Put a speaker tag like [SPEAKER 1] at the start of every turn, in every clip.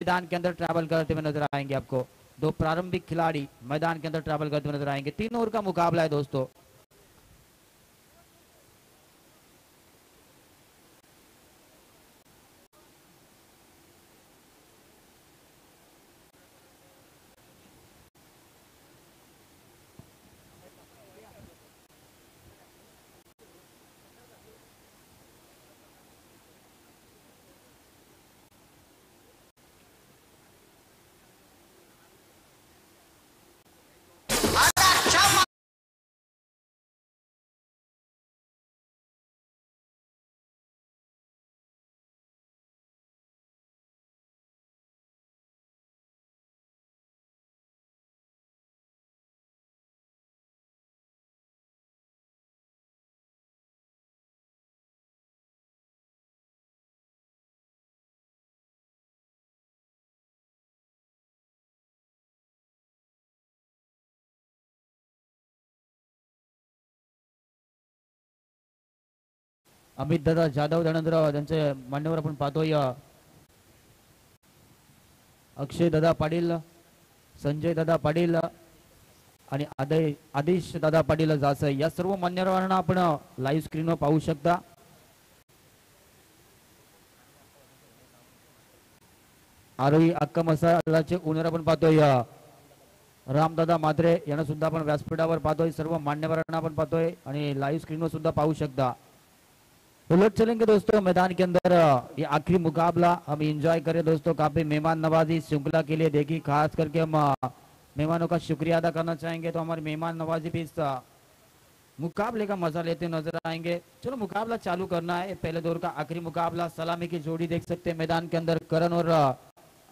[SPEAKER 1] मैदान के अंदर ट्रैवल करते हुए नजर आएंगे आपको। दो प्रारंभिक खिलाड़ी मैदान के अंदर ट्रैवल करते हुए नजर आएंगे। 3 ओवर का मुकाबला है दोस्तों। अमित दादा जाधव धनंजराव त्यांचे मान्यवर आपण पाहतोय। अक्षय दादा पाटील, संजय दादा पाटील आणि आदेश दादा पाटील जासई या सर्व मान्यवरांना आपण लाईव्ह स्क्रीनवर पाहू शकता। आरोही अक्का मसालाचे ओनर आपण पाहतोय रामदादा मात्रे यांना सुद्धा आपण व्यासपीठावर पाहतोय। सर्व मान्यवरांना आपण पाहतोय आणि लाईव्ह स्क्रीनवर सुद्धा पाहू शकता। उलट चलेंगे दोस्तों मैदान के अंदर ये आखिरी मुकाबला हम एंजॉय करें दोस्तों। काफी मेहमान नवाजी श्रृंखला के लिए देखी, खास करके हम मेहमानों का शुक्रिया अदा करना चाहेंगे। तो हमारे मेहमान नवाजी भी इस मुकाबले का मजा लेते नजर आएंगे। चलो मुकाबला चालू करना है। पहले दौर का आखिरी मुकाबला, सलामी की जोड़ी देख सकते हैं मैदान के अंदर। करण और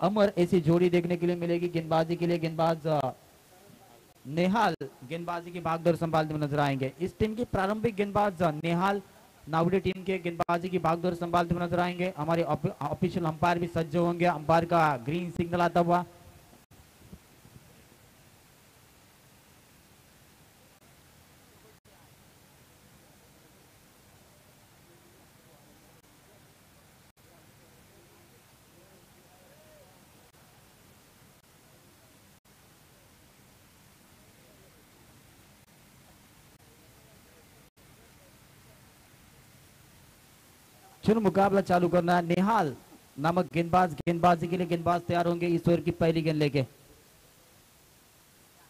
[SPEAKER 1] अमर ऐसी जोड़ी देखने के लिए मिलेगी। गेंदबाजी के लिए गेंदबाज नेहाल गेंदबाजी की भागदौड़ संभालते हुए नजर आएंगे। इस टीम की प्रारंभिक गेंदबाज नेहाल नावड़ी टीम के गेंदबाजी की भागदौड़ संभालते हुए नजर आएंगे। हमारे ऑफिशियल अंपायर भी सज्ज होंगे। अंपायर का ग्रीन सिग्नल आता हुआ चलो मुकाबला चालू करना है। नेहाल नामक गेंदबाज गेंदबाजी के लिए गेंदबाज तैयार होंगे इस ओवर की पहली गेंद लेके।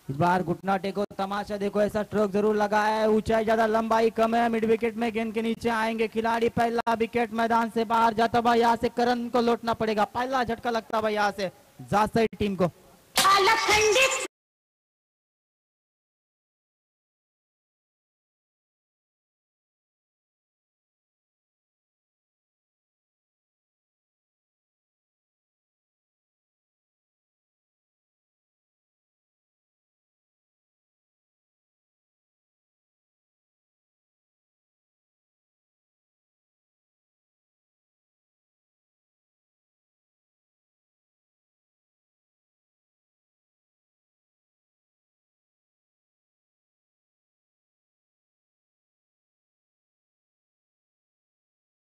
[SPEAKER 1] इस बार घुटना टेको, तमाशा देखो, ऐसा स्ट्रोक जरूर लगा है। ऊंचाई ज्यादा, लंबाई कम है। मिड विकेट में गेंद के नीचे आएंगे खिलाड़ी। पहला विकेट मैदान से बाहर जाता हुआ, यहाँ से करण को लौटना पड़ेगा। पहला झटका लगता हुआ यहाँ से जासई टीम को।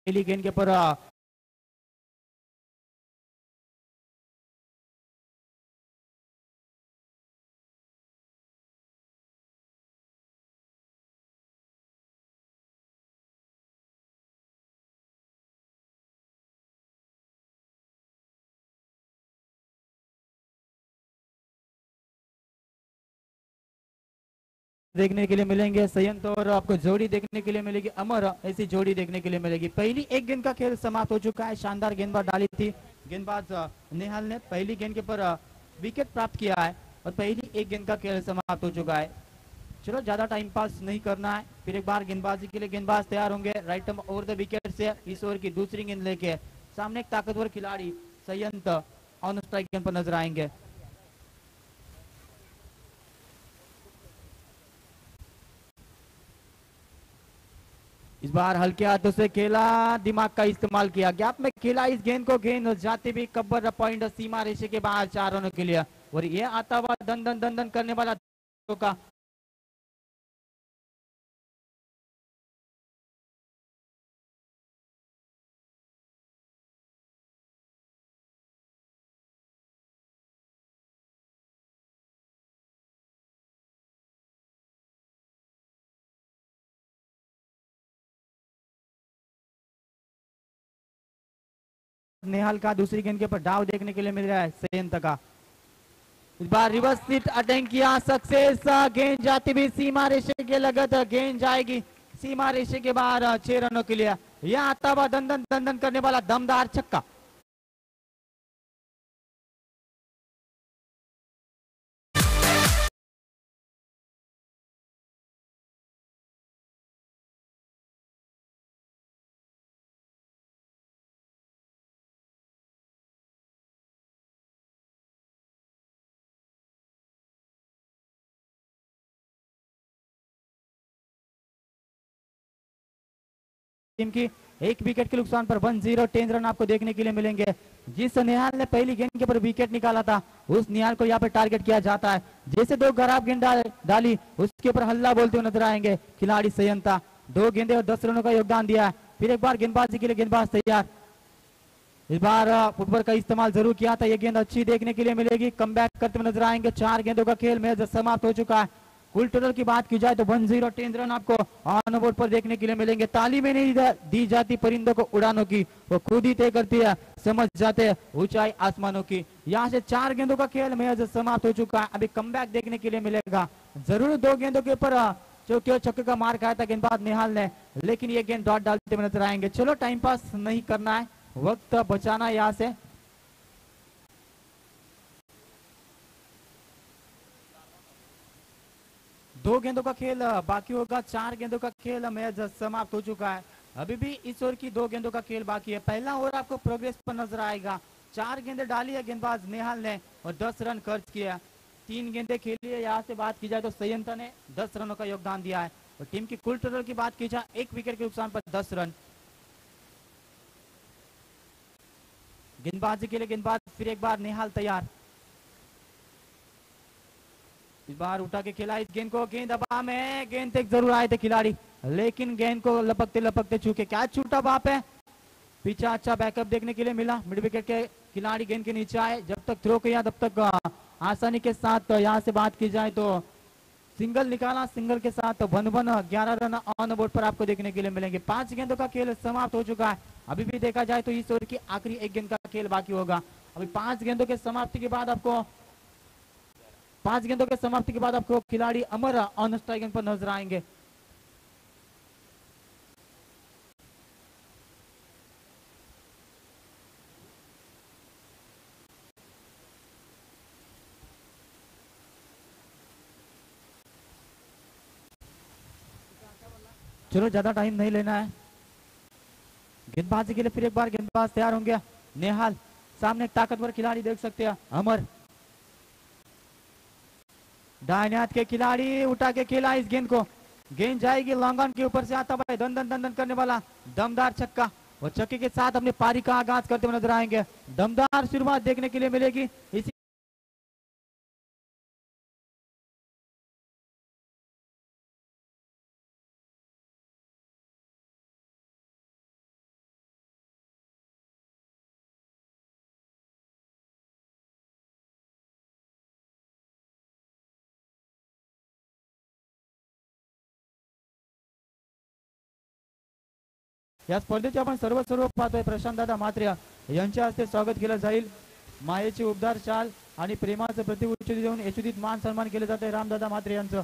[SPEAKER 1] पहली गेंद के ऊपर देखने के लिए मिलेंगे संयंत्र और आपको जोड़ी देखने के लिए मिलेगी अमर। ऐसी जोड़ी देखने के लिए मिलेगी। पहली एक गेंद का खेल समाप्त हो चुका है। शानदार गेंदबाज डाली थी गेंदबाज नेहाल ने। पहली गेंद के ऊपर विकेट प्राप्त किया है और पहली एक गेंद का खेल समाप्त हो चुका है। चलो ज्यादा टाइम पास नहीं करना है। फिर एक बार गेंदबाजी के लिए गेंदबाज तैयार होंगे। राइट ओवर द विकेट से इस ओवर की दूसरी गेंद लेके सामने एक ताकतवर खिलाड़ी संयंत्र ऑन स्ट्राइक गेंद पर नजर आएंगे। इस बार हल्के हाथों से खेला, दिमाग का इस्तेमाल किया, गैप में खेला इस गेंद को। गेंद जाते भी कब्बर पॉइंट सीमा रेशे के बाहर 4 रनों के लिए। और ये आता हुआ दन दन दन दन करने वाला का नेहाल का दूसरी गेंद के ऊपर डाव देखने के लिए मिल रहा है सयंत का। इस बार रिवर्स हिट अटेम्प्ट किया, सक्सेस। गेंद जाती हुई सीमा रेषे के लगत, गेंद जाएगी सीमा रेषे के बाहर 6 रनों के लिए। यह आता हुआ दंदन दंदन करने वाला दमदार छक्का। टीम की एक विकेट के नुकसान पर 1-0 10 रन आपको देखने के लिए मिलेंगे। जिस निहाल ने पहली गेंद के ऊपर विकेट निकाला था उस निहाल को यहाँ पे टारगेट किया जाता है। जैसे 2 खराब गेंद डाली उसके ऊपर हल्ला बोलते हुए नजर आएंगे खिलाड़ी सयंता। 2 गेंदे और 10 रनों का योगदान दिया है। फिर एक बार गेंदबाजी के लिए गेंदबाज तैयार। इस बार फुटबॉल का इस्तेमाल जरूर किया था। ये गेंद अच्छी देखने के लिए मिलेगी। कमबैक करते हुए नजर आएंगे। 4 गेंदों का खेल मैच समाप्त हो चुका है। कुल टोटल की बात की जाए तो 1-0 10 रन आपको ऑन बोर्ड पर देखने के लिए मिलेंगे। ताली में नहीं दी जाती परिंदों को उड़ानों की, वो खुद ही तय करती है, समझ जाते हैं ऊंचाई आसमानों की। यहाँ से 4 गेंदों का खेल मैच समाप्त हो चुका है। अभी कमबैक देखने के लिए मिलेगा। जरूर 2 गेंदों के ऊपर चौके और छक्के का मार खाया था गेंदबाज निहाल ने, लेकिन ये गेंद डॉट डालते हुए नजर आएंगे। चलो टाइम पास नहीं करना है, वक्त बचाना है यहाँ से। दो गेंदों का खेल बाकी होगा। 4 गेंदों का खेल मैच समाप्त हो चुका है। अभी भी इस ओवर की 2 गेंदों का खेल बाकी है। पहला ओवर आपको प्रोग्रेस पर नजर आएगा। 4 गेंदें डाली है गेंदबाज नेहाल ने और 10 रन खर्च किया। 3 गेंदें खेली है। यहाँ से बात की जाए तो सयंत ने 10 रनों का योगदान दिया है और टीम की कुल टोटल की बात की जाए 1 विकेट के नुकसान पर 10 रन। गेंदबाजी के लिए गेंदबाज फिर एक बार नेहाल तैयार। इस बार उठा के खेला इस गेंद को। गेंद हवा में, गेंद तक जरूर आए थे खिलाड़ी, लेकिन गेंद को लपकते लपकते चूके। क्या छूटा वहां पे। पीछे अच्छा बैकअप देखने के लिए मिला। मिड विकेट के खिलाड़ी गेंद के नीचे आए, जब तक थ्रो किया तब तक आसानी के साथ। यहाँ से बात की जाए तो सिंगल निकाला, सिंगल के साथ 11 रन ऑन बोर्ड पर आपको देखने के लिए मिलेंगे। 5 गेंदों का खेल समाप्त हो चुका है। अभी भी देखा जाए तो इस ओवर की आखिरी 1 गेंद का खेल बाकी होगा। अभी 5 गेंदों के समाप्ति के बाद आपको 5 गेंदों के समाप्ति के बाद आपको खिलाड़ी अमर ऑन स्ट्राइक पर नजर आएंगे। चलो ज्यादा टाइम नहीं लेना है। गेंदबाजी के लिए फिर एक बार गेंदबाज तैयार होंगे नेहाल। सामने एक ताकतवर खिलाड़ी देख सकते हैं अमर। दाहिने हाथ के खिलाड़ी उठा के खेला इस गेंद को। गेंद जाएगी लॉन्ग ऑन के ऊपर से आता हुआ दन दन दन दन करने वाला दमदार छक्का और छक्के के साथ अपने पारी का आगाज करते हुए नजर आएंगे। दमदार शुरुआत देखने के लिए मिलेगी इसी या स्पर्धेचे आपण सर्व पाहतोय प्रशांत दादा म्हात्रे यांच्या हस्ते स्वागत केलं जाईल। मायेची उबदार शाल आणि प्रेमाचं प्रतीक उच्च देऊन यशोदीत मान सन्मान केले जाते रामदादा म्हात्रे यांचं।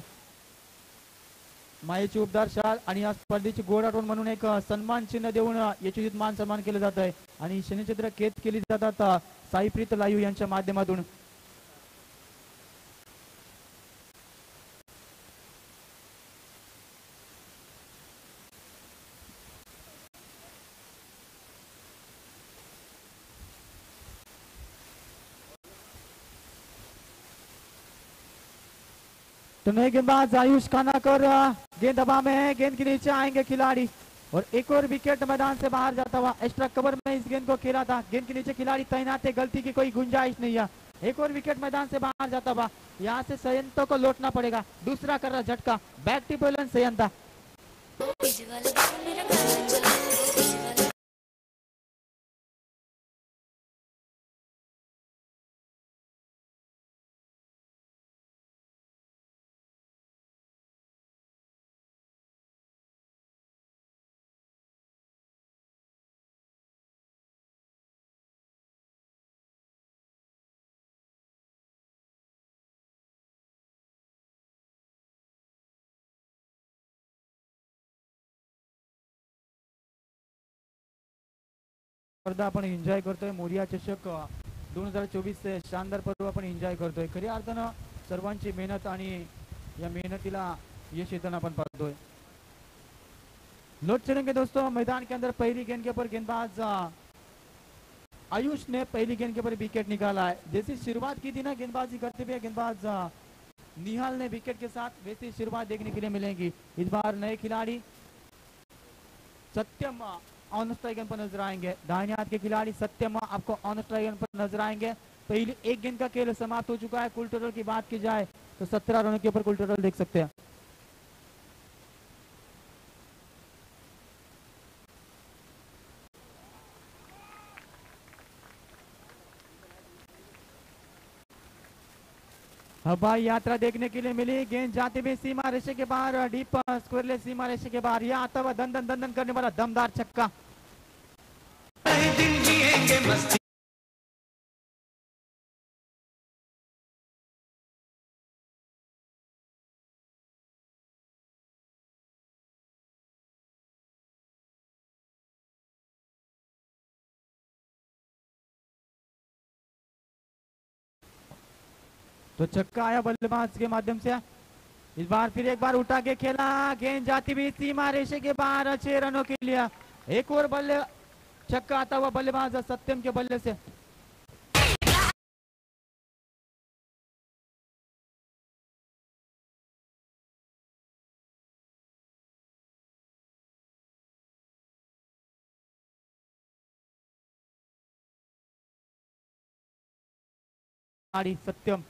[SPEAKER 1] मायेची उबदार शाल आणि या स्पर्धेची गोड आठवण म्हणून एक सन्मान चिन्ह देऊन यशोदीत मान सन्मान केलं जात आहे आणि शनिचित्र केत केली जातात साईप्रीत लाईव्ह यांच्या माध्यमातून। तो नए गेंदबाज आयुष खानाकर गेंद हवा में है, गेंद के नीचे आएंगे खिलाड़ी और एक और विकेट मैदान से बाहर जाता हुआ। एक्स्ट्रा कवर में इस गेंद को खेला था, गेंद के नीचे खिलाड़ी तैनात है, गलती की कोई गुंजाइश नहीं है। एक और विकेट मैदान से बाहर जाता हुआ। यहाँ से सयंतो को लौटना पड़ेगा। दूसरा कर रहा झटका, बैक टी बॉलर सयंता। स्पर्धा आपण एन्जॉय करतोय. मोरिया चषक 2024 शानदार पर्व आपण एन्जॉय करतोय. खऱ्या अर्थानं सर्वांची मेहनत आणि या मेहनतीला यश येताना आपण पाहतोय. लोड चलेंगे दोस्तों. मैदान के अंदर पहली गेंद के ऊपर गेंदबाज आयुष ने पहली गेंद के ऊपर विकेट निकाला है. जैसी शुरुआत की थी ना गेंदबाजी करते हुए गेंदबाज निहाल ने विकेट के साथ, वैसी शुरुआत देखने के लिए मिलेंगी. इस बार नए खिलाड़ी सत्यम ऑन स्ट्राइक पर नजर आएंगे. दाहिने हाथ के खिलाड़ी सत्यम आपको ऑन स्ट्राइक पर नजर आएंगे. पहली एक गेंद का खेल समाप्त हो चुका है. कुल टोटल की बात की जाए तो 17 रनों के ऊपर कुल टोटल देख सकते हैं. हवाई यात्रा देखने के लिए मिली. गेंद जाते हुए सीमा रेशे के बाहर, डीप स्क्वायरले सीमा रेशे के बाहर. यह आता हुआ दंदन दंदन करने वाला दमदार छक्का. तो छक्का आया बल्लेबाज के माध्यम से. इस बार फिर एक बार उठा के खेला. गेंद जाती हुई सीमा रेशे के बाहर 6 रनों के लिए. एक और बल्ले छक्का आता हुआ बल्लेबाज सत्यम के बल्ले से. सत्यम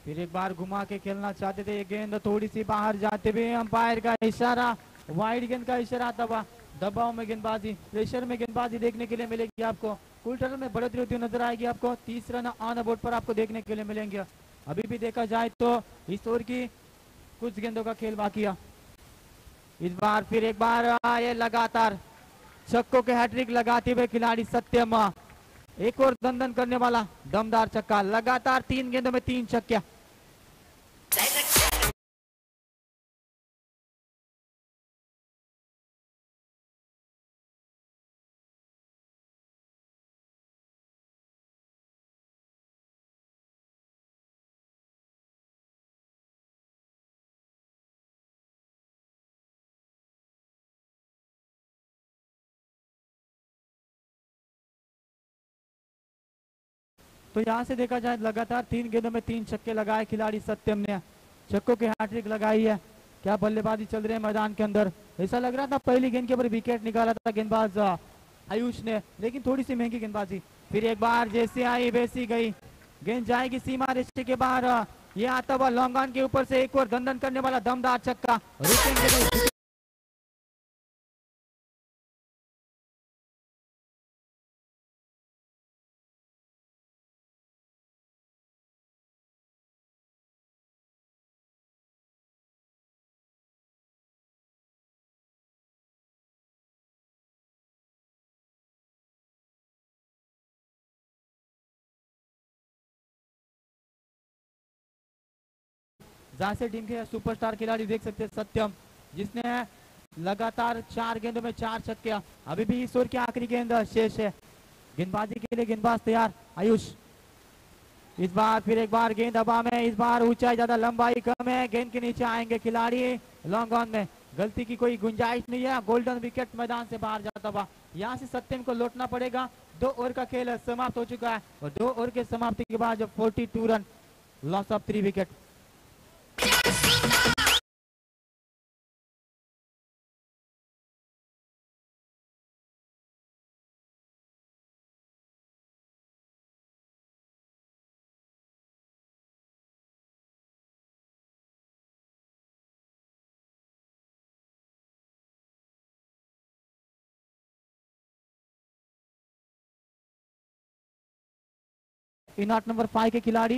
[SPEAKER 1] फिर एक बार घुमा के खेलना चाहते थे. ये गेंद थोड़ी सी बाहर जाते हुए अंपायर का इशारा, वाइड गेंद का इशारा आता हुआ. दबाव में गेंदबाजी, प्रेशर में गेंदबाजी देखने के लिए मिलेगी आपको. कुल टोटल में बढ़ोतरी होती नजर आएगी आपको. 30 रन ऑन बोर्ड पर आपको देखने के लिए मिलेंगे. अभी भी देखा जाए तो इस ओवर की कुछ गेंदों का खेल बाकी है. इस बार फिर एक बार ये लगातार छक्कों के हैट्रिक लगाते हुए खिलाड़ी सत्यम. एक और दंदन करने वाला दमदार छक्का. लगातार 3 गेंदों में 3 छक्के. तो यहाँ से देखा जाए लगातार 3 गेंदों में 3 छक्के लगाए खिलाड़ी सत्यम ने. छक्कों की हैट्रिक लगाई है. क्या बल्लेबाजी चल रही है मैदान के अंदर. ऐसा लग रहा था पहली गेंद के ऊपर विकेट निकाला था गेंदबाज आयुष ने, लेकिन थोड़ी सी महंगी गेंदबाजी. फिर एक बार जैसे आई वैसी गई. गेंद जाएगी सीमा रेशे के बाहर. ये आता हुआ लॉन्ग ऑन के ऊपर से एक और दंदन करने वाला दमदार छक्का. रुकेंगे जहां से टीम के सुपरस्टार खिलाड़ी देख सकते हैं सत्यम, जिसने लगातार 4 गेंदों में 4 छक्के. अभी भी इस ओवर की आखिरी गेंद शेष है. गेंदबाजी के लिए गेंदबाज तैयार आयुष. इस बार फिर एक बार गेंद हवा में. इस बार ऊंचाई ज्यादा, लंबाई कम है. गेंद के नीचे आएंगे खिलाड़ी. लॉन्ग ऑन में गलती की कोई गुंजाइश नहीं है. गोल्डन विकेट मैदान से बाहर जाता हुआ. यहाँ से सत्यम को लौटना पड़ेगा. 2 ओवर का खेल समाप्त हो चुका है और 2 ओवर के समाप्ति के बाद 42 run, loss of 3 wicket. In 8 number 5 के खिलाड़ी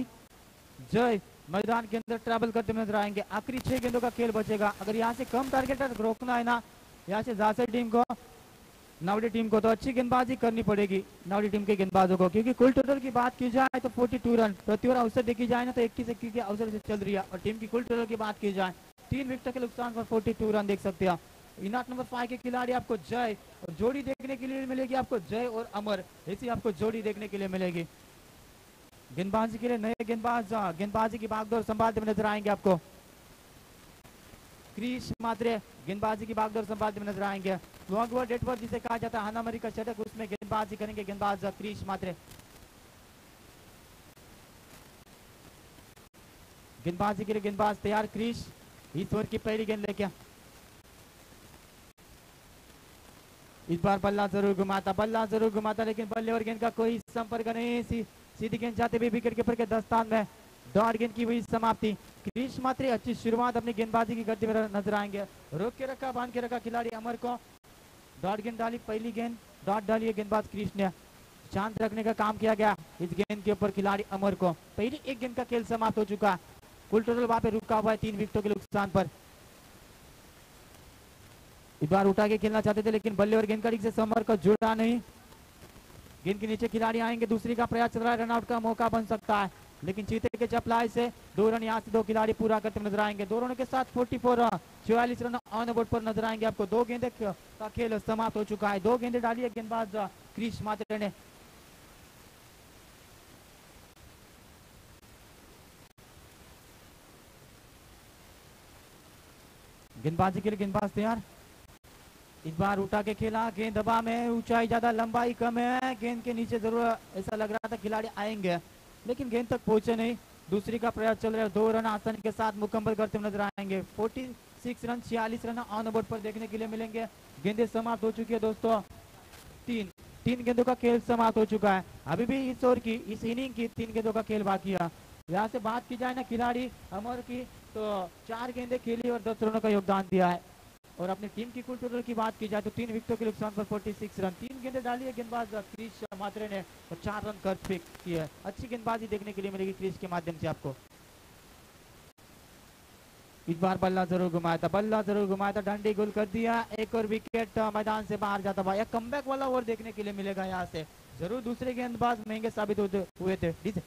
[SPEAKER 1] जय मैदान के अंदर ट्रैवल करते नजर आएंगे. आखिरी 6 गेंदों का खेल बचेगा. अगर यहाँ से कम टारगेट रोकना है ना, यहाँ से जासर टीम को, नावड़ी टीम को, तो अच्छी गेंदबाजी करनी पड़ेगी नावड़ी टीम के गेंदबाजों को. क्योंकि कुल टोटल की बात की जाए तो 42 रन, प्रति ओवर अवसर देखी जाए ना तो 21 के अवसर से चल रही है. और टीम की कुल टोटल की बात की जाए 3 विकेट के नुकसान पर 42 रन देख सकते हैं. इनाक नंबर 5 के खिलाड़ी आपको जय, और जोड़ी देखने के लिए मिलेगी आपको जय और अमर, ऐसी आपको जोड़ी देखने के लिए मिलेगी। गेंदबाजी के लिए नए गेंदबाज गेंदबाजी की बागडोर संभालते हुए नजर आएंगे आपको। क्रिश मात्रे गेंदबाजी की बागडोर संभालते हुए नजर आएंगे। लॉन्ग बॉल डेट पर जिसे कहा जाता है हानामरी का षटक, उसमें गेंदबाजी करेंगे गेंदबाज क्रिश मात्रे। गेंदबाजी के लिए गेंदबाज तैयार, क्रिश इस ओवर की पहली गेंद लेके। इस बार बल्ला जरूर घुमाता लेकिन बल्ले और गेंद का कोई संपर्क नहीं। सीधी गेंद जाते हुए विकेट कीपर के दस्तान में डॉट गेंद की हुई समाप्ति। क्रिश मात्रे अच्छी शुरुआत अपनी गेंदबाजी की करते हुए नजर आएंगे। रोक के रखा, बांध के रखा खिलाड़ी अमर को, डॉट गेंद डाली, पहली गेंद डॉट डाली है गेंदबाज क्रिश ने। शांत रखने का काम किया गया इस गेंद के ऊपर खिलाड़ी अमर को। पहली एक गेंद का खेल समाप्त हो चुका है। कुल टोटल वहां पे रुका हुआ है 3 विकेटों के नुकसान पर। इस बार उठा के खेलना चाहते थे लेकिन बल्ले और गेंद का से समर का जुड़ा नहीं। गेंद के नीचे खिलाड़ी आएंगे, दूसरी का प्रयास चल रहा है, रनआउट का मौका बन सकता है लेकिन चीते के चपलाई से 2 रन यहाँ से 2 खिलाड़ी पूरा करते नजर आएंगे। 2 रनों के साथ 44 रन 44 रन ऑन बोर्ड पर नजर आएंगे आपको। 2 गेंदे का खेल समाप्त हो चुका है। 2 गेंदे डाली है गेंदबाज क्रिश मात्रे ने। गेंदबाजी के लिए गेंदबाज तैयार। इस बार उठा के खेला, गेंद दबा में, ऊंचाई ज्यादा लंबाई कम है, गेंद के नीचे जरूर ऐसा लग रहा था खिलाड़ी आएंगे लेकिन गेंद तक पहुंचे नहीं। दूसरी का प्रयास चल रहा है, 2 रन आसानी के साथ मुकम्मल करते हुए नजर आएंगे। 46 रन 46 रन ऑन बोर्ड पर देखने के लिए मिलेंगे। गेंदें समाप्त हो चुकी है दोस्तों। तीन गेंदों का खेल समाप्त हो चुका है। अभी भी इस ओवर की, इस इनिंग की 3 गेंदों का खेल बाकी है। यहाँ से बात की जाए ना खिलाड़ी अमर की, तो 4 गेंदे खेली और 10 रनों का योगदान दिया है। और अपनी टीम की कुल टोटल की बात की जाए तो 3 विकेटों के नुकसान पर 46 रन, 3 गेंदें डाली है गेंदबाज क्रिश मात्रे ने और 4 रन कर फेंक किए है। अच्छी गेंदबाजी देखने के लिए मिलेगी क्रिश के माध्यम से आपको। इस बार बल्ला जरूर घुमाया था, डंडी गुल कर दिया, एक और विकेट मैदान से बाहर जाता हुआ। कमबैक वाला ओवर देखने के लिए मिलेगा यहाँ से। जरूर दूसरे गेंदबाज महंगे साबित हुए थे।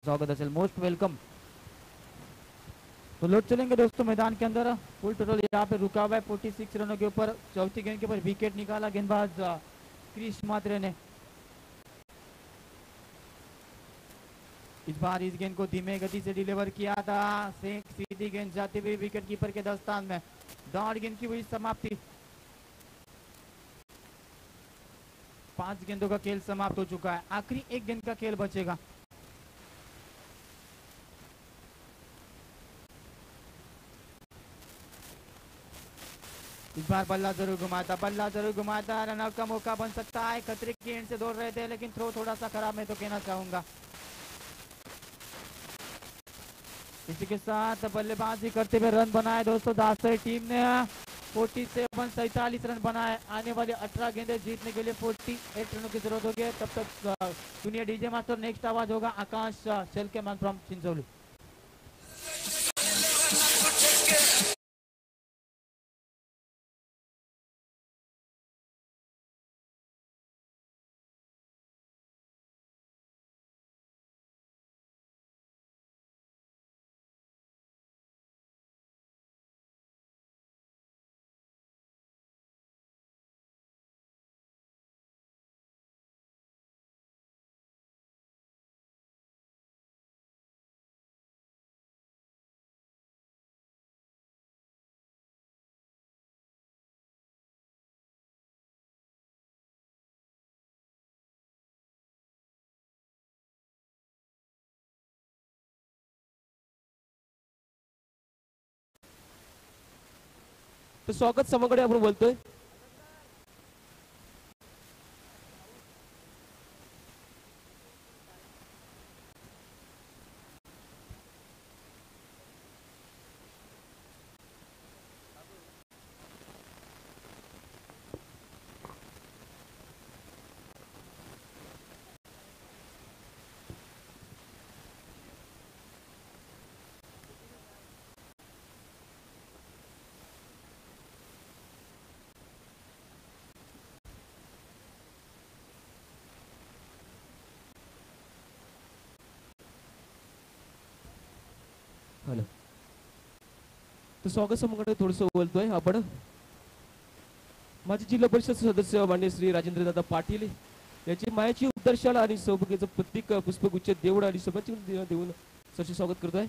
[SPEAKER 1] स्वागत है, मोस्ट वेलकम। तो लौट चलेंगे दोस्तों मैदान के अंदर। फुल टोटल यहाँ पे रुका हुआ है 46 रनों के ऊपर। चौथी गेंद के ऊपर विकेट निकाला गेंदबाज क्रिश मात्रे ने। इस बार इस गेंद को धीमे गति से डिलीवर किया था, सीधी गेंद जाती हुई विकेट कीपर के दस्तान में। डॉट गेंद की हुई समाप्ति। 5 गेंदों का खेल समाप्त हो चुका है। आखिरी एक गेंद का खेल बचेगा। इस बार बल्ला जरूर घुमाता, रनआउट का मौका बन सकता है। खतरे की एंड से दौड़ रहे थे लेकिन थ्रो थोड़ा सा खराब मैं तो कहना चाहूंगा। इसी के साथ बल्लेबाजी करते हुए रन बनाए दोस्तों दासरी टीम ने। 47 रन बनाए। आने वाले 18 गेंदे जीतने के लिए 48 रनों की जरूरत होगी। तब तक सुनिए डीजे मास्टर, नेक्स्ट आवाज होगा आकाश चल के मन फ्रॉम चिंचोली।
[SPEAKER 2] तर स्वागत समाकडे आपण बोलतोय. हॅलो. तर स्वागत समाकडे थोडस बोलतोय आपण. माजी जिल्हा परिषद सदस्य मान्य श्री राजेंद्र दादा पाटील यांची मायाची उदरशाला आणि सौभाग्याचं प्रतीक पुष्पगुच्छ देवड आणि सभाची देऊन सरसे स्वागत करतोय.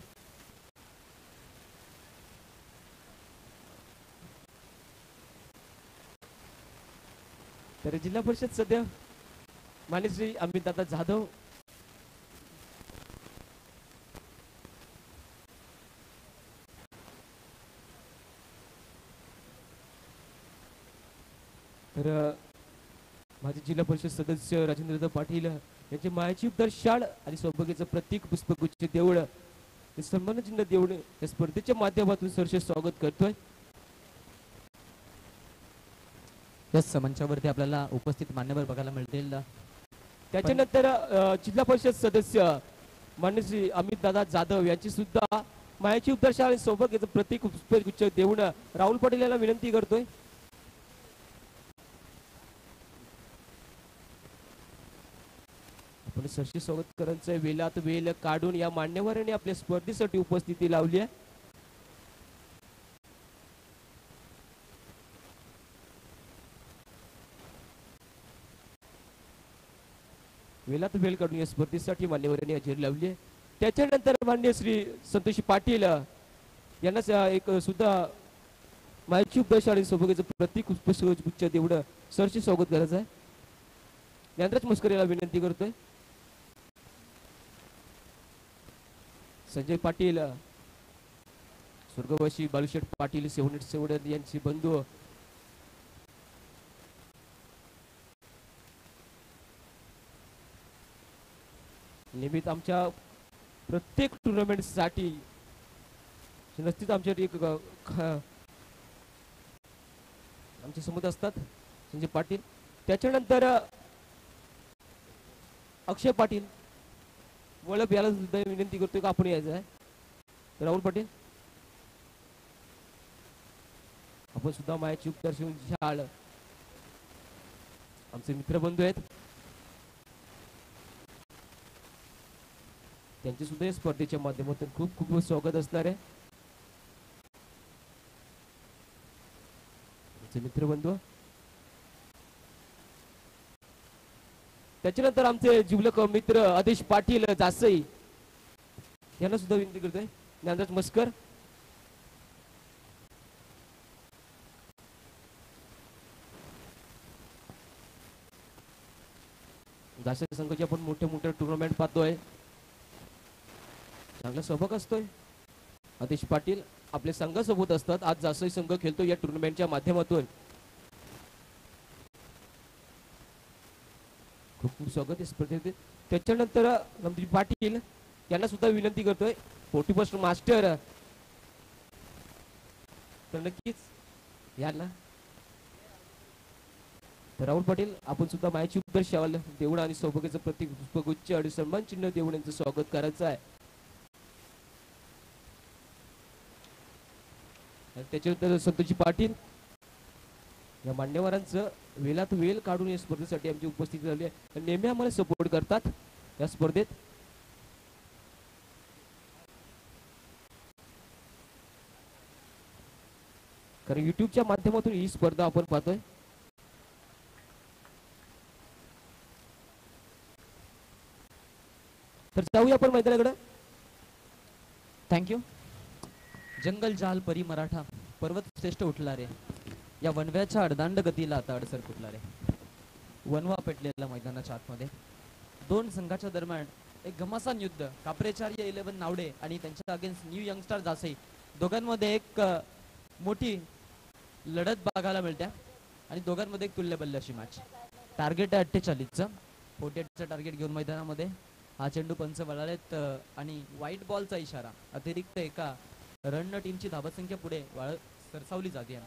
[SPEAKER 2] तर जिल्हा परिषद सध्या मान्य श्री अमित दादा जाधव तर माझे जिल्हा परिषद सदस्य राजेंद्र पाटील यांचे मायाची उदरशाळ आणि सौभाग्याचं प्रतीक पुष्पगुच्छ देवळ हे सन्मान चिन्ह देऊन या स्पर्धेच्या माध्यमातून सरसे स्वागत करतोय.
[SPEAKER 1] यस, मंचावरती आपल्याला उपस्थित मान्यवर बघायला मिळतील.
[SPEAKER 2] त्याच्यानंतर जिल्हा परिषद सदस्य मान्य श्री अमित दादा जाधव यांची सुद्धा मायाची उदरशाळ आणि सौभाग्याचं प्रतीक पुष्पगुच्छ देऊन राहुल पाटील यांना विनंती करतोय. आपण सरशी स्वागत करायचं वेलात वेल काढून या मान्यवरांनी आपल्या स्पर्धेसाठी उपस्थिती लावली आहे. वेलात वेल काढून या स्पर्धेसाठी मान्यवरांनी हजेरी लावली आहे. त्याच्यानंतर मान्य श्री संतोष पाटील यांना एक सुद्धा माहिती उपदेश आणि सौभाग्याचं प्रतीक पुष्पगुच्छ देऊन सरशी स्वागत करायचं आहे. ज्ञानराज मुस्कर याला विनंती करतोय. संजय पाटील स्वर्गवासी बालुशेठ पाटील सेवड यांचे बंधू नियमित आमच्या प्रत्येक टुर्नामेंट साठी नसतीच आमच्या एक आमचे समोर असतात संजय पाटील. त्याच्यानंतर अक्षय पाटील वळप याला सुद्धा विनंती करतोय का आपण यायचं आहे. राहुल पाटील आपण सुद्धा मायाची उपदर्शन शाळ आमचे मित्रबंधू आहेत त्यांचे सुद्धा या स्पर्धेच्या माध्यमातून खूप खूप स्वागत असणार आहे. मित्रबंधू त्याच्यानंतर आमचे जिवलक मित्र आदेश पाटील जासई यांना सुद्धा विनंती करतोय. ज्ञानराज मस्कर जासई संघाचे आपण मोठे मोठे टुर्नामेंट पाहतोय. चांगला सहभाग असतोय. आदेश पाटील आपल्या संघासोबत असतात. आज जासई संघ खेळतो या टुर्नामेंटच्या माध्यमातून. खूप खूप स्वागत आहे स्पर्धेत. त्याच्यानंतर रणदीप पाटील यांना सुद्धा विनंती करतोय. 41 मास्टर तर नक्कीच यांना तर राहुल पाटील आपण सुद्धा मायाची उदरशाळ देऊन आणि सौभाग्याचं प्रतीक पुष्पगुच्छ आणि सन्मान चिन्ह देऊन यांचं स्वागत करायचं आहे. त्याच्यानंतर संतोषजी पाटील या मान्यवरांचं वेलात वेल काढून या स्पर्धेसाठी आमची उपस्थिती झाली आहे. नेहमी आम्हाला सपोर्ट करतात या स्पर्धेत. कारण युट्यूबच्या माध्यमातून ही स्पर्धा आपण पाहतोय. तर जाऊया आपण मैदानाकडे.
[SPEAKER 1] थँक्यू. जंगल जाल परी मराठा पर्वत श्रेष्ठ उठला रे. या वनव्याच्या अर्धांड गतीला आता अडसर कुठला रे. वनवा पेटलेला मैदानाच्या आतमध्ये दोन संघाच्या दरम्यान एक घमासान युद्ध. कापरेचार्य 11 नावडे आणि त्यांच्या अगेन्स्ट न्यू यंगस्टर जासई दोघांमध्ये एक मोठी
[SPEAKER 3] लढत बघायला मिळते आणि दोघांमध्ये एक तुल्यबल्य अशी मॅच. टार्गेट आहे 48चं. 48चं टार्गेट घेऊन मैदानामध्ये हा चेंडू पंच वळालेत आणि व्हाईट बॉलचा इशारा. अतिरिक्त एका रन टीमची धावसंख्या पुढे सरसावली जाते.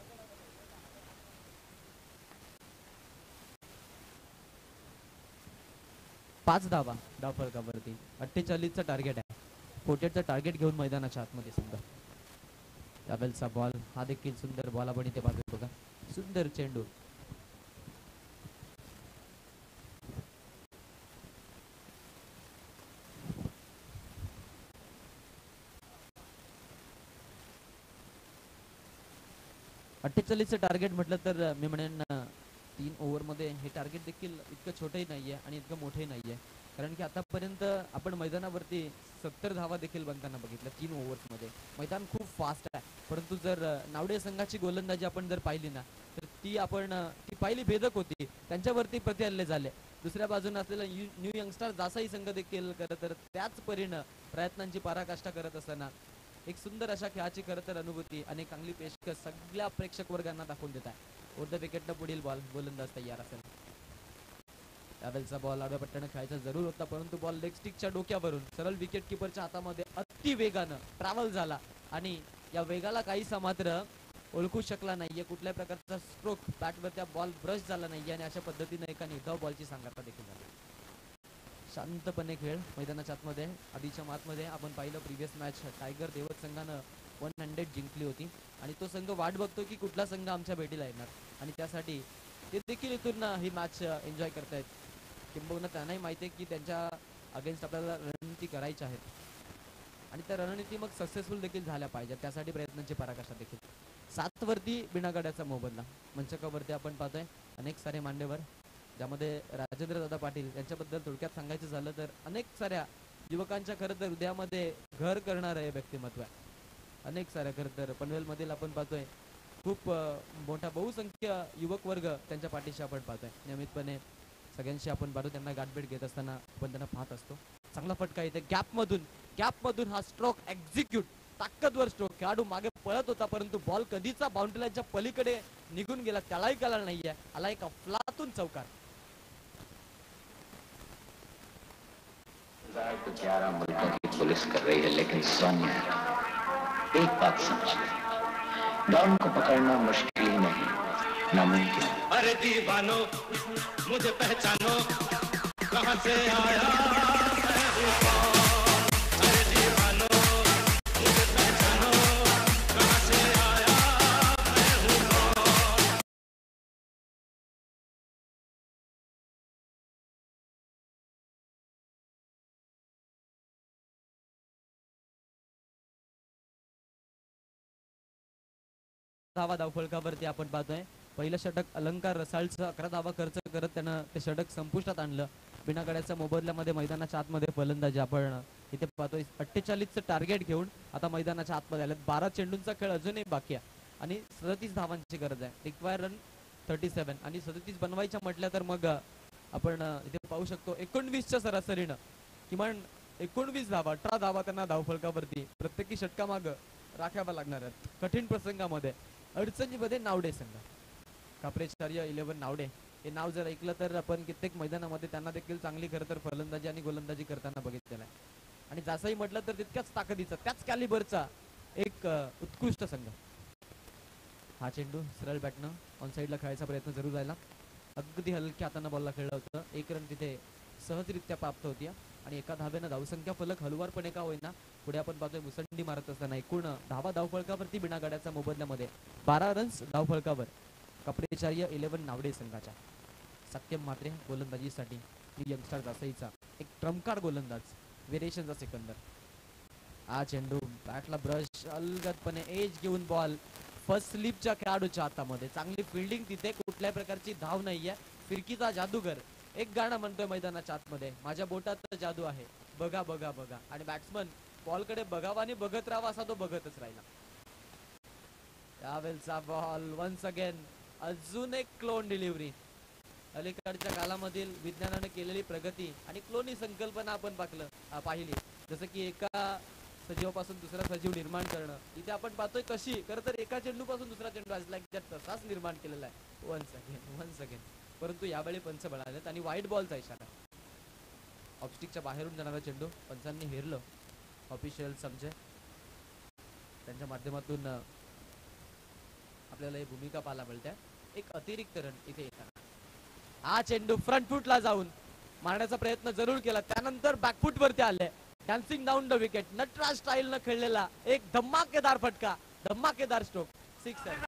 [SPEAKER 3] 5 धावा धावफलकावरती. 48चं टार्गेट आहे. 48चं टार्गेट घेऊन मैदानाच्या आतमध्ये समजा. यावेळेचा बॉल हा देखील सुंदर बॉल आपण इथे पाहतो बघा. सुंदर चेंडू. चं टार्गेट म्हटलं तर मी म्हणेन 3 ओव्हरमध्ये हे टार्गेट देखील इतकं छोटंही नाहीये आणि इतकं मोठंही नाहीये. कारण की आतापर्यंत आपण मैदानावरती 70 धावा देखील बनताना बघितलं 3 ओव्हर्समध्ये. मैदान खूप फास्ट आहे, परंतु जर नावडे संघाची गोलंदाजी आपण जर पाहिली ना तर ती पाहिली भेदक होती. त्यांच्यावरती प्रतिहल्ले झाले. दुसऱ्या बाजूने असलेला न्यू यंगस्टर जासाई संघ देखील खरं तर त्याच परीनं प्रयत्नांची पराकाष्ठा करत असताना एक सुंदर अशा खेळाची खरं तर अनुभूती आणि चांगली पेशकश सगळ्या प्रेक्षक वर्गांना दाखवून देत आहे. ओव्हर द विकेटनं पुढील बॉल गोलंदाज तयार असेल. त्यावेळेचा बॉल आडव्या पट्ट्यानं खेळायचा जरूर होता, परंतु बॉल लेग स्टिकच्या डोक्यावरून सरळ विकेट किपरच्या हातामध्ये अति वेगानं ट्रॅव्हल झाला आणि या वेगाला काहीसा मात्र ओळखू शकला नाहीये. कुठल्या प्रकारचा स्ट्रोक बॅटवर त्या बॉल ब्रश झाला नाहीये आणि अशा पद्धतीने एका निर्धाव बॉलची सांगाता देखील झाली. शांतपणे खेळ मैदानाच्या आतमध्ये. आधीच्या मातमध्ये आपण पाहिलं प्रिव्हियस मॅच टायगर देवत संघानं 100 जिंकली होती आणि तो संघ वाट बघतो की कुठला संघ आमच्या भेटीला येणार आणि त्यासाठी ते देखील इथून ही मॅच एन्जॉय करतायत. किंबहुना त्यांनाही माहिती आहे की त्यांच्या अगेन्स्ट आपल्याला रणनीती करायची आहेत आणि त्या रणनीती मग सक्सेसफुल देखील झाल्या पाहिजेत. त्यासाठी प्रयत्नांची पराकाष्ठा देखील. 7 वरती बिनागाड्याचा मोबदला. मंचकावरती आपण पाहतोय अनेक सारे मान्यवर, ज्यामध्ये राजेंद्र दादा पाटील यांच्याबद्दल थोडक्यात सांगायचं झालं तर अनेक साऱ्या युवकांच्या खरं तर हृदयामध्ये घर करणारं हे व्यक्तिमत्व आहे. अनेक साऱ्या खरं तर पनवेलमधील आपण पाहतोय खूप मोठा बहुसंख्य युवक वर्ग त्यांच्या पाठीशी आपण पाहतोय. नियमितपणे सगळ्यांशी आपण पाहतो, त्यांना गाठभेट घेत असताना आपण त्यांना पाहत असतो. चांगला फटका येते गॅपमधून हा स्ट्रोक एक्झिक्यूट, ताकदवर स्ट्रोक. खेळाडू मागे पळत होता परंतु बॉल कधीचा बाउंड्री लाईनच्या पलीकडे निघून गेला त्यालाही कळलं नाहीये. आला एक अफलातून चौकार.
[SPEAKER 4] 11 मुल्कों की पुलिस कर रही है, लेकिन सोनिया एक बात समझ, डॉन को पकड़ना मुश्किल ही नहीं, नामुमकिन.
[SPEAKER 5] अरे दीवानो मुझे पहचानो, कहां से आया मैं हूं कौन. अरे दीवानो मुझे पहचानो, कहां से आया मैं हूं कौन.
[SPEAKER 3] धावा धावफलकावरती आपण पाहतोय. पहिलं षटक अलंकार रसाळचं 11 धावा खर्च करत त्यानं ते षटक संपुष्टात आणलं. बिनागड्याच्या मोबदल्यामध्ये मैदानाच्या आतमध्ये फलंदाजी आपण इथे पाहतोय. 48चं टार्गेट घेऊन आता मैदानाच्या आतमध्ये आले. 12 चेंडूंचा खेळ अजूनही बाकी आहे आणि 37 धावांची गरज आहे. रिक्वायर रन 37 आणि 37 बनवायच्या म्हटल्या तर मग आपण इथे पाहू शकतो 19च्या सरासरीनं किमान 19 धावा 18 धावा त्यांना धावफलकावरती प्रत्येकी षटकामाग राखाव्या लागणार आहेत. कठीण प्रसंगामध्ये अडचणीमध्ये नावडे संघ. कापरेचार्य 11 नावडे हे नाव जर ऐकलं तर आपण कित्येक मैदानामध्ये त्यांना देखील चांगली खरं तर फलंदाजी आणि गोलंदाजी करताना बघितलेलं आहे आणि जासही म्हटलं तर तितक्याच ताकदीचा त्याच कॅलिबरचा एक उत्कृष्ट संघ. हा चेंडू सरळ बॅटनं ऑन साईडला खेळायचा प्रयत्न जरूर राहिला. अगदी हलक्या हातानं बॉलला खेळलं होतं. 1 रन तिथे सहजरित्या प्राप्त होती आणि एका धाब्यानं धावसंख्या फलक हलवारपणे का होईना पुढे आपण पाहतोय मुसंडी मारत असताना एकूण धावा धावफलकावरती बिनागाड्याच्या मोबदल्यामध्ये 12 रन्स धावफलकावर कापरेचार्य 11 नावडे संघाच्या. सत्यम मात्रे गोलंदाजीसाठी यंगस्टर जासईचा एक ट्रम्पकार गोलंदाज, व्हेरिएशनचा सेकंदर. हा चेंडू बॅटला ब्रश अलगदपणे एज घेऊन बॉल फर्स्ट स्लिपच्या खेळाडूच्या हातामध्ये. चांगली फिल्डिंग तिथे, कुठल्याही प्रकारची धाव नाहीये. फिरकीचा जादूगर एक गाणं म्हणतोय मैदानाच्या आतमध्ये, माझ्या बोटात जादू आहे बघा बघा बघा. आणि बॅट्समन बॉलकडे बघावा आणि बघत राहावा असा तो बघतच राहिला. त्यावेळेचा बॉल वन्स अगेन अजून एक क्लोन डिलिव्हरी. अलीकडच्या कालामधील विज्ञानाने केलेली प्रगती आणि क्लोन ही संकल्पना आपण पाहिली. जसं की एका सजीवापासून दुसरा सजीव निर्माण करणं, इथे आपण पाहतोय कशी खरं तर एका चेंडूपासून दुसरा चेंडू आज लाईक तसाच निर्माण केलेला आहे. One second. परंतु यावेळी पंच बळालेत आणि वाईट बॉलचा इशारा. ऑफस्टिकच्या बाहेरून जाणारा चेंडू पंचांनी हेरलं. ऑफिशियल समजे त्यांच्या माध्यमातून आपल्याला ही भूमिका पाहायला मिळते. एक अतिरिक्त रन इथे येताना हा चेंडू फ्रंट फुटला जाऊन मारण्याचा प्रयत्न जरूर केला, त्यानंतर बॅकफुट वरती आले. Dancing down the wicket Nataraj style न खेळलेला एक धमाकेदार फटका, धमाकेदार स्ट्रोक, 6 रन.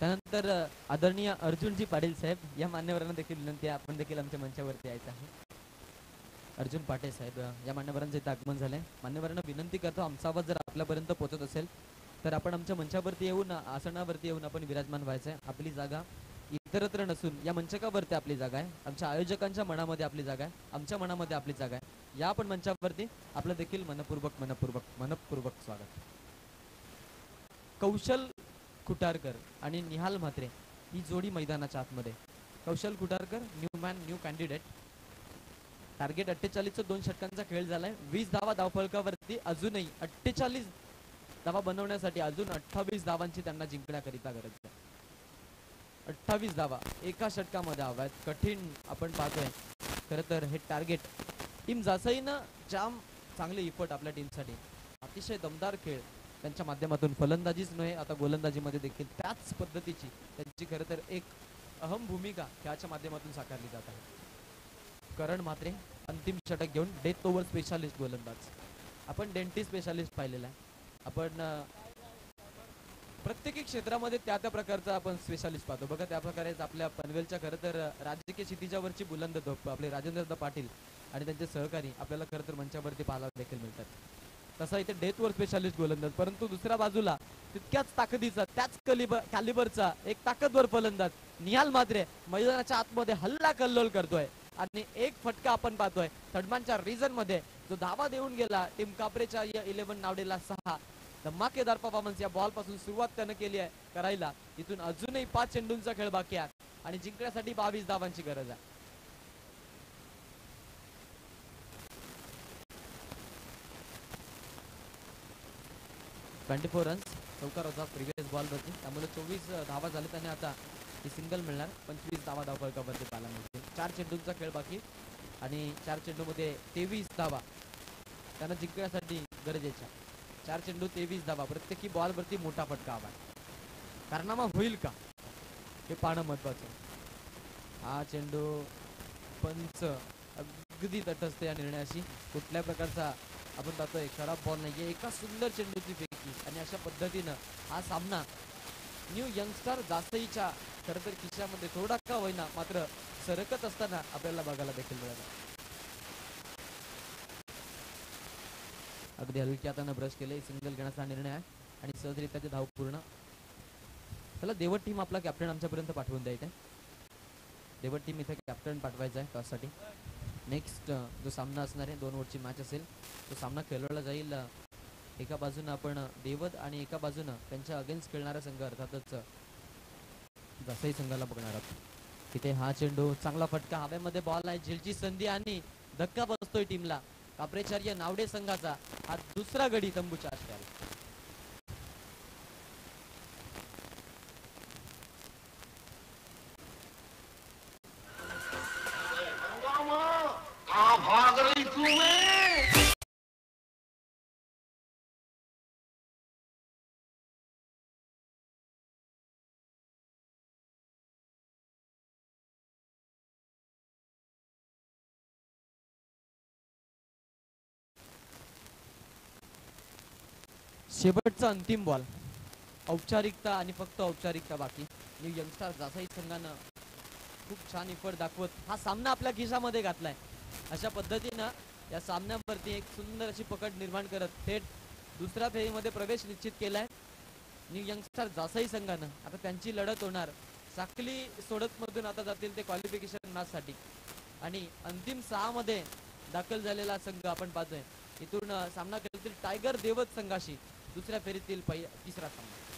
[SPEAKER 3] त्यानंतर आदरणीय अर्जुनजी पाटील साहेब या मान्यवरांना देखील विनंती आहे, आपण देखील आमच्या मंचावरती यायचं आहे. अर्जुन पाटील साहेब या मान्यवरांचं इथं आगमन झालंय. मान्यवरांना विनंती करतो, आमचा आवाज जर आपल्यापर्यंत पोहोचत असेल तर आपण आमच्या मंचावरती येऊन, आसनावरती येऊन आपण विराजमान व्हायचंय. आपली जागा इतरत्र नसून या मंचकावरती आपली जागा आहे. आमच्या आयोजकांच्या मनामध्ये आपली जागा आहे, आमच्या मनामध्ये आपली जागा आहे. या आपण मंचावरती आपलं देखील मनपूर्वक स्वागत. कौशल कुटारकर आणि निहाल म्हात्रे ही जोडी मैदानाच्या आतमध्ये. Kaushal Kutarkar new man new candidate. Target 48चं 2 षटकांचा खेळ झालाय. 20 धावा धावफलकावरती, अजूनही 48 धावा बनवण्यासाठी अजून 28 धावांची त्यांना जिंकण्याकरिता गरज आहे. 28 धावा एका षटकामध्ये हव्या आहेत. कठीण आपण पाहतोय. खरं तर हे टार्गेट टीम जासईनं जाम चांगले इफर्ट आपल्या टीमसाठी, अतिशय दमदार खेळ त्यांच्या माध्यमातून, फलंदाजीच नव्हे आता गोलंदाजीमध्ये देखील त्याच पद्धतीची त्यांची खरं तर एक अहम भूमिका खेळाच्या माध्यमातून साकारली जात आहे. करण म्हात्रे अंतिम षटक घेऊन डेथ ओव्हर स्पेशालिस्ट गोलंदाज. आपण डेंटी स्पेशालिस्ट पाहिलेला आहे. आपण प्रत्येक क्षेत्रामध्ये त्या प्रकारचा आपण स्पेशालिस्ट पाहतो बघा. त्या प्रकारेच आपल्या पनवेलच्या खरं तर राजकीय क्षितिजावरची बुलंद तोफ आपले राजेंद्र पाटील आणि त्यांचे सहकारी आपल्याला खरं तर मंचावरती पाहायला देखील मिळतात. तसा इथे डेथवर स्पेशालिस्ट गोलंदाज, परंतु दुसऱ्या बाजूला तितक्याच ताकदीचा, त्याच कॅलिबरचा एक ताकदवर फलंदाज निहाल म्हात्रे मैदानाच्या आतमध्ये हल्ला कल्लोल करतोय. आणि एक फटका आपण पाहतोय थर्डमॅनच्या रिजन मध्ये जो धावा देऊन गेला टीम कापरेच्या 11 नावडेला 6. धमाकेदार परफॉर्मन्स या बॉल पासून सुरुवात त्यानं केली आहे करायला. इथून अजूनही 5 चेंडूंचा खेळ बाकी आहे आणि जिंकण्यासाठी 22 धावांची गरज आहे. ट्वेंटी 4 रन्स चौकार होता प्रिव्हियस बॉल वरती, त्यामुळे 24 धावा झाले. त्याने आता ही सिंगल मिळणार. 25 धावा धावफलकावरती पाहायला मिळतील. 4 चेंडूंचा खेळ बाकी. आणि 4 चेंडूमध्ये 23 धावा त्यांना जिंकण्यासाठी गरजेच्या. 4 चेंडू 23 धावा, प्रत्येकी बॉल वरती मोठा फटका हवा. कारनामा होईल का हे पाहणं महत्वाचं. हा चेंडू पंच अगदी तटस्थ या निर्णयाशी. कुठल्या प्रकारचा आपण पाहतोय खराब बॉल नाहीये, एका सुंदर चेंडूची फेकी. आणि अशा पद्धतीनं हा सामना न्यू यंगस्टर जासईच्या खरं तर खिशामध्ये थोडा का होईना मात्र सरकत असताना आपल्याला बघायला देखील मिळाला. अगदी हलक्या हाताने ब्रश केले, सिंगल घेण्याचा निर्णय आहे आणि सहजरित्या धाव पूर्ण. चला देवट टीम आपला कॅप्टन आमच्यापर्यंत पाठवून द्यायचा आहे. देवट टीम इथे कॅप्टन पाठवायचा आहे टॉससाठी. नेक्स्ट जो सामना असणार आहे 2 ओव्हरची मॅच असेल, तो सामना खेळवला जाईल. एका बाजूनं आपण देवत आणि एका बाजूनं त्यांच्या अगेन्स्ट खेळणारा संघ अर्थातच जासई संघाला बघणार आहोत. तिथे हा चेंडू चांगला फटका, हवेमध्ये बॉल आहे, झेलची संधी आणि धक्का बसतोय टीमला. काप्रेचार्य नावडे संघाचा हा दुसरा गडी तंबूच्या आश्रयाला.
[SPEAKER 5] भाग रही तू मैं
[SPEAKER 3] शेवटचा अंतिम बॉल, औपचारिकता आणि फक्त औपचारिकता बाकी. न्यू यंगस्टर जासई संघानं खूप छान इफर्ट दाखवत हा सामना आपल्या खिशामध्ये घातलाय. अशा पद्धतीनं या सामन्यावरती एक सुंदर अशी पकड निर्माण करत थेट दुसऱ्या फेरीमध्ये प्रवेश निश्चित केलाय न्यू यंगस्टर जासई संघानं. आता त्यांची लढत होणार साकली सोडत मधून आता जातील ते क्वालिफिकेशन मॅच साठी. आणि अंतिम 6 मध्ये दाखल झालेला संघ आपण पाहतोय इथून सामना खेळतील टायगर देवत संघाशी दुसऱ्या फेरीतील तिसरा सामना.